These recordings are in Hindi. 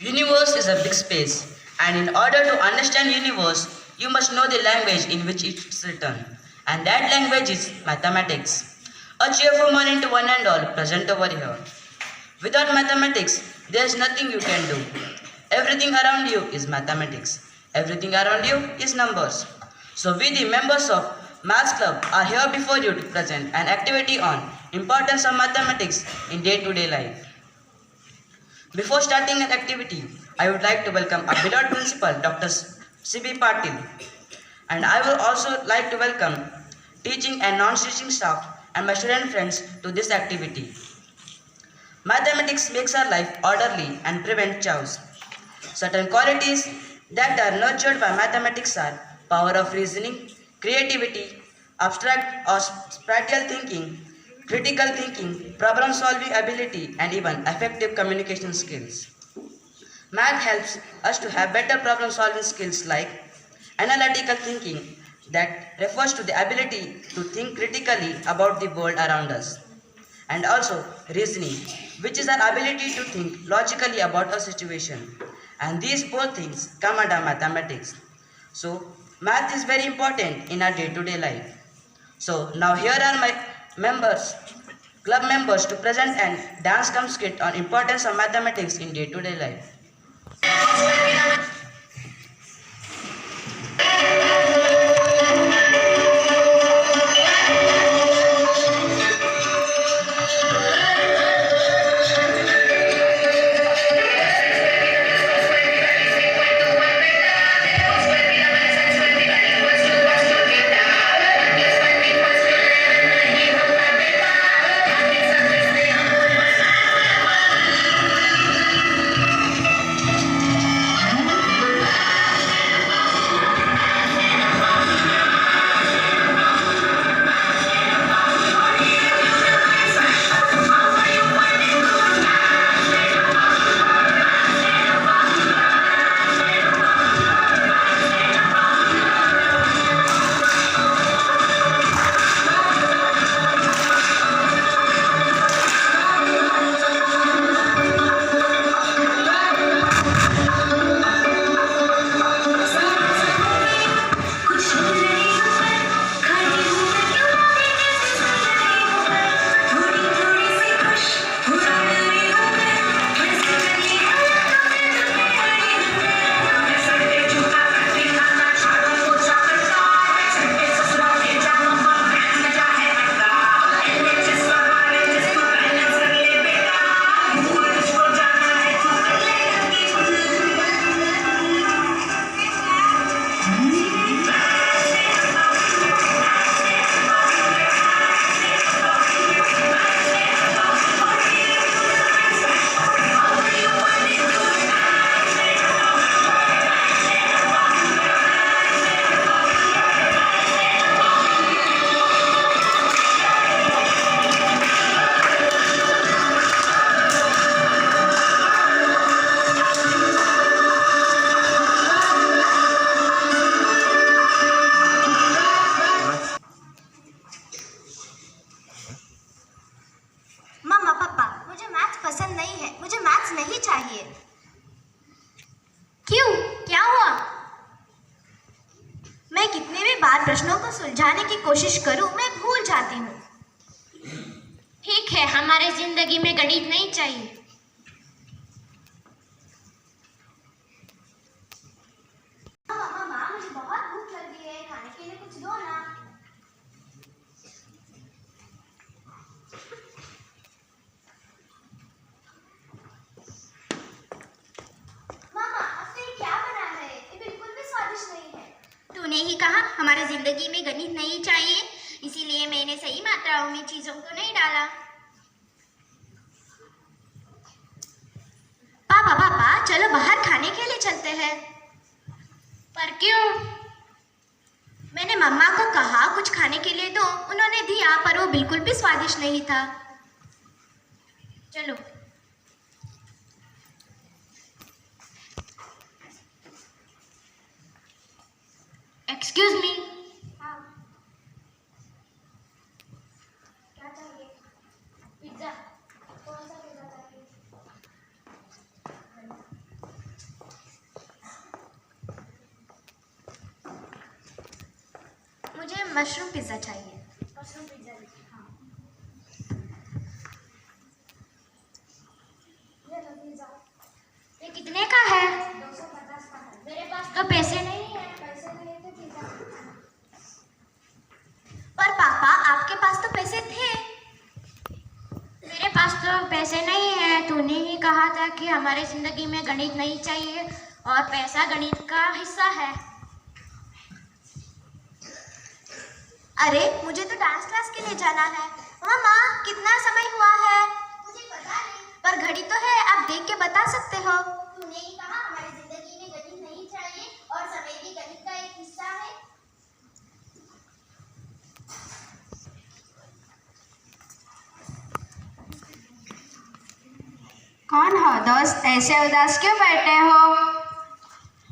Universe is a big space, and in order to understand universe, you must know the language in which it's written, and that language is mathematics. A cheerful morning to one and all present over here. Without mathematics, there is nothing you can do. Everything around you is mathematics. Everything around you is numbers. So we the members of Maths Club are here before you to present an activity on importance of mathematics in day-to-day life. Before starting an activity, I would like to welcome our beloved principal, Dr. C.B. Patil, and I would also like to welcome teaching and non-teaching staff and my student friends to this activity. Mathematics makes our life orderly and prevent chaos. Certain qualities that are nurtured by mathematics are power of reasoning, creativity, abstract or spatial thinking, critical thinking, problem-solving ability, and even effective communication skills. Math helps us to have better problem-solving skills like analytical thinking that refers to the ability to think critically about the world around us, and also reasoning, which is our ability to think logically about a situation. And these both things come under mathematics. So, math is very important in our day-to-day life. So, now here are my club members to present an dance cum skit on importance of mathematics in day-to-day life. मम्मा पापा, मुझे मैथ्स पसंद नहीं है। मुझे मैथ्स नहीं चाहिए। क्यों? क्या हुआ? मैं कितने भी बार प्रश्नों को सुलझाने की कोशिश करूं, मैं भूल जाती हूँ। ठीक है, हमारे जिंदगी में गणित नहीं चाहिए। मम्मा, मुझे बहुत भूख लगी है, खाने के लिए कुछ दो ना। तूने ही कहा हमारे जिंदगी में गणित नहीं चाहिए, इसीलिए मैंने सही मात्राओं में चीजों को नहीं डाला। पापा पापा, चलो बाहर खाने के लिए चलते हैं। पर क्यों? मैंने मम्मा को कहा कुछ खाने के लिए दो, उन्होंने दिया पर वो बिल्कुल भी स्वादिष्ट नहीं था। चलो। Excuse me. क्या चाहिए? पिज्जा। कौन सा पिज्जा चाहिए? मशरूम पिज़्ज़ा चाहिए। मशरूम पिज़्ज़ा हाँ। ये कितने का है? 250 का है। मेरे पास तो पैसे नहीं है। पैसे नहीं तो पिज़्ज़ा। पर पापा आपके पास तो पैसे थे। मेरे पास तो पैसे नहीं है। तूने ही कहा था कि हमारी जिंदगी में गणित नहीं चाहिए और पैसा गणित का हिस्सा है। अरे मुझे तो डांस क्लास के लिए जाना है। मामा कितना समय हुआ है? मुझे पता नहीं। पर घड़ी तो है, आप देख के बता सकते हो। तूने ही कहा हमारी जिंदगी में गणित नहीं चाहिए और समय भी गणित का एक हिस्सा है। कौन हो दोस्त, ऐसे उदास क्यों बैठे हो?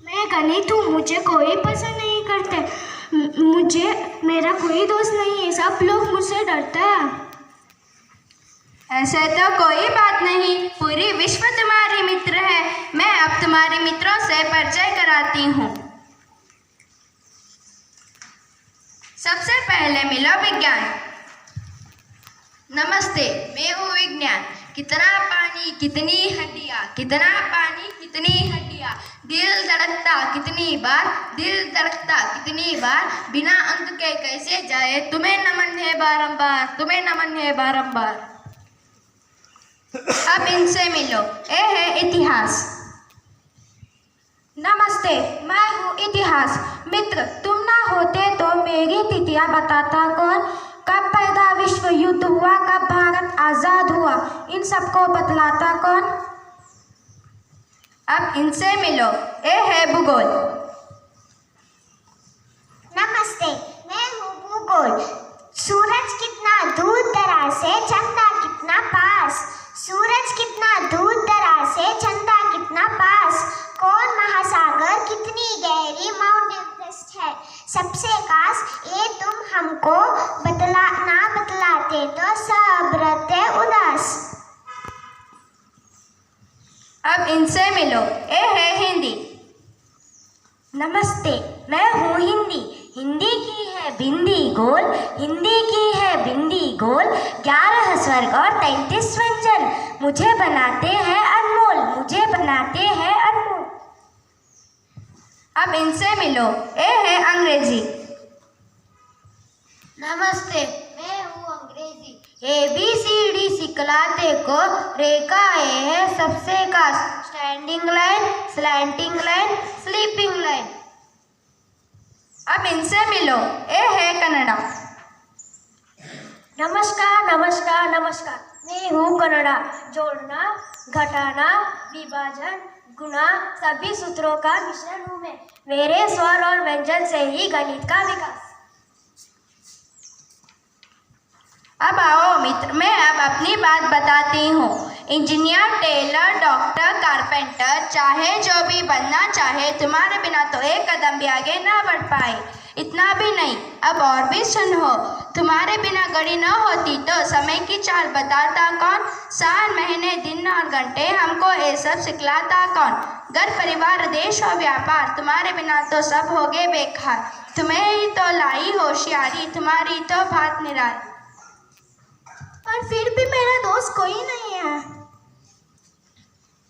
मैं गणित हूँ, मुझे कोई पसंद नहीं करते। मुझे मेरा कोई दोस्त नहीं है, सब लोग मुझसे डरते हैं। ऐसे तो कोई बात नहीं, पूरी विश्व तुम्हारी मित्र है। मैं अब तुम्हारे मित्रों से परिचय कराती हूँ। सबसे पहले मिलो विज्ञान। नमस्ते, मैं हूँ विज्ञान। कितना पानी कितनी हड्डियाँ, कितना पानी कितनी हड्डियाँ, दिल धड़कता कितनी बार, दिल धड़कता कितनी बार, बिना अंक के कैसे जाए, तुम्हें नमन है बारंबार, तुम्हें नमन है बारंबार। अब इनसे मिलो, ये है इतिहास। नमस्ते, मैं हूँ इतिहास। मित्र, तुम ना होते तो मेरी तिथियाँ बताता कौन? कब पैदा विश्व युद्ध हुआ, कब भारत आजाद हुआ, इन सबको बतलाता कौन? अब इनसे मिलो, ये है भूगोल। नमस्ते, मैं हूँ भूगोल। सूरज कितना दूर दराज है, चंदा कितना पास। सूरज कितना दूर दराज है, चंदा कितना पास। कौन महासागर कितनी गहरी, माउंट एवरेस्ट है सबसे खास। ये तुम हमको बतलाते तो सब रहते उदास। अब इनसे मिलो, ये है हिंदी। नमस्ते, मैं हूँ हिंदी। हिंदी की है बिंदी गोल, हिंदी की है बिंदी गोल। 11 स्वर्ग और 33 व्यंजन, मुझे बनाते हैं अनमोल, मुझे बनाते हैं अनमोल। अब इनसे मिलो, ये है अंग्रेजी। नमस्ते, मैं हूँ अंग्रेजी। ABCD सिखलाते को, रेखा ए है सबसे खास। Standing line, slanting line, sleeping line. अब इनसे मिलो, ये है कन्नड़ा। नमस्कार नमस्कार नमस्कार, मैं हूँ कन्नड़ा। जोड़ना, घटाना, विभाजन, गुणा, सभी सूत्रों का मिश्रण हूँ मैं। मेरे स्वर और व्यंजन से ही गणित का विकास। अब आओ मित्र, मैं अब अपनी बात बताती हूँ। इंजीनियर, टेलर, डॉक्टर, कारपेंटर, चाहे जो भी बनना चाहे, तुम्हारे बिना तो एक कदम भी आगे ना बढ़ पाए। इतना भी नहीं, अब और भी सुनो। तुम्हारे बिना घड़ी न होती तो समय की चाल बताता कौन? साल, महीने, दिन और घंटे हमको ये सब सिखलाता कौन? घर, परिवार, देश और व्यापार, तुम्हारे बिना तो सब हो गए बेकार। तुम्हें ही तो लाई होशियारी, तुम्हारी तो बात निराली। पर फिर भी मेरा दोस्त कोई नहीं है।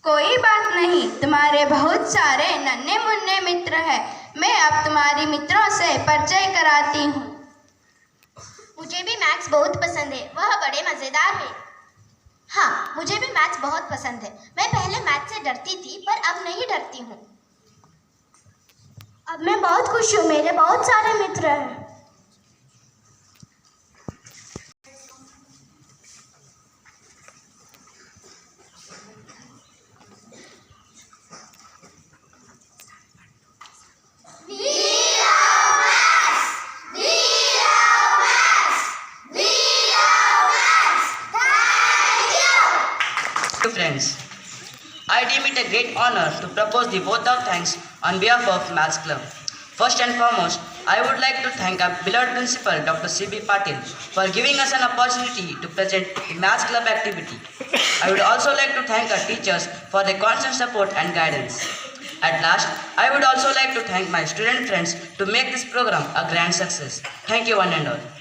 कोई बात नहीं, तुम्हारे बहुत सारे नन्हे मुन्ने मित्र हैं। मैं अब तुम्हारी मित्रों से परिचय कराती हूँ। मुझे भी मैथ्स बहुत पसंद है, वह बड़े मज़ेदार है। हाँ, मुझे भी मैथ्स बहुत पसंद है। मैं पहले मैथ्स से डरती थी, पर अब नहीं डरती हूँ। अब मैं बहुत खुश हूँ, मेरे बहुत सारे मित्र हैं। Friends, I deem it a great honor to propose the vote of thanks on behalf of Maths Club. First and foremost, I would like to thank our beloved principal, Dr. C.B. Patil, for giving us an opportunity to present the Maths Club activity. I would also like to thank our teachers for their constant support and guidance. At last, I would also like to thank my student friends to make this program a grand success. Thank you one and all.